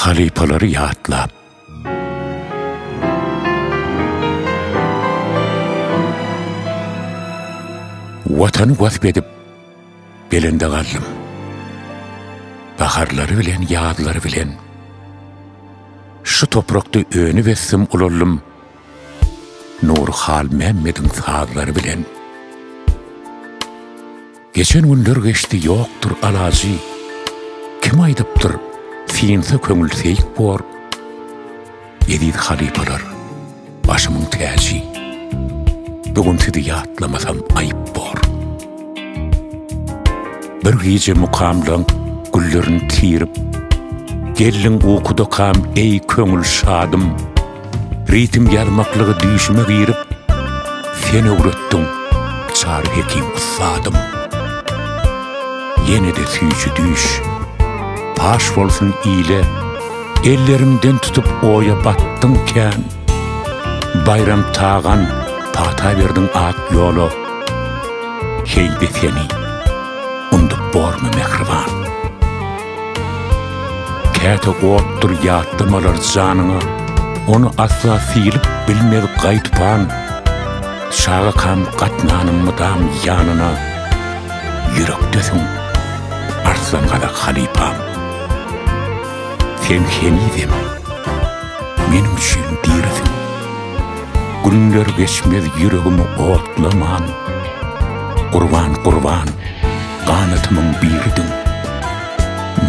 halipaları yağıtlap. Vatanı gasp edip belinde kaldım. Baharları bilen, yağdıları bilen. Şu toprakta önü vessim ulollum. Nur Hal Mehmet'in sağları bilen. Geçen günler geçti yoktur alacı. Kim aydıptır sinse köngül seyik bor. Edid halipalar başımın teci. Bugün sizi yatlamasam ayıp bor. Bir gece mukamlan güllerin tirip, gelin okuda kam ey köngül şadım. Ritim yazmaklığı düşüme girip, seni uğrattın, çar hekim usadım. Yine de süyücü düş, paş olsun ile, ellerimden tutup oya battınken, bayram tağan, pata verdin ak yolu, heyde seni, undup bormu mehriban. Kete ottur yattamalar canına, onu asla silip bilmedi gaytpan. Şağı kam katnanın mıdam yanına, yürektesin arslan kadar halipam. Sen henidem, benim için dirisin. Günler geçmez yüreğimi otlaman. Kurban kurban, kanatımın birdin.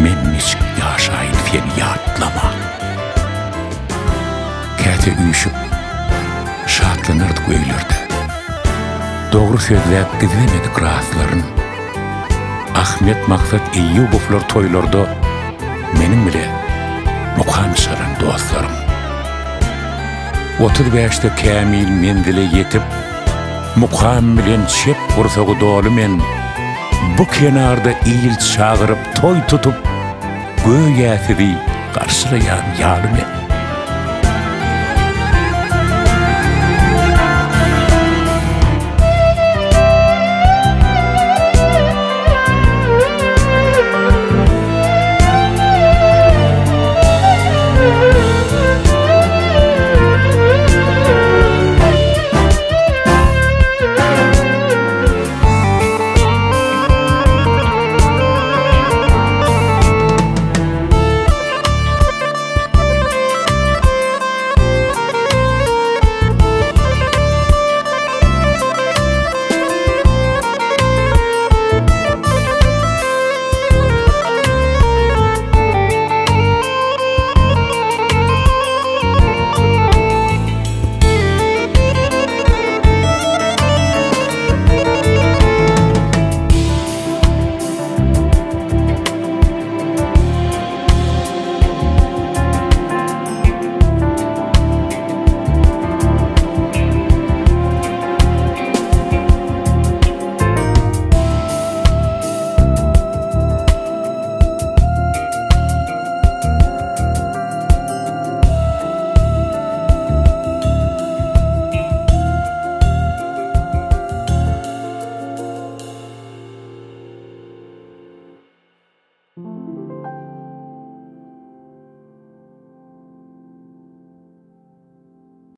Men niçin yaşayın seni yatlama. Kete üyüşüp, şatlanırdık öylerde. Doğru sözlep gizlemedik rastların. Ahmet Maksat Eyyubovlar toylarda benim bile mukam saran dostlarım. 35'te Kamil mendile yetip, mukam bilen çep kursağı dolu men, bu kenarda iyil çağırıp toy tutup, göğe yasidi karşılayan yağlı men.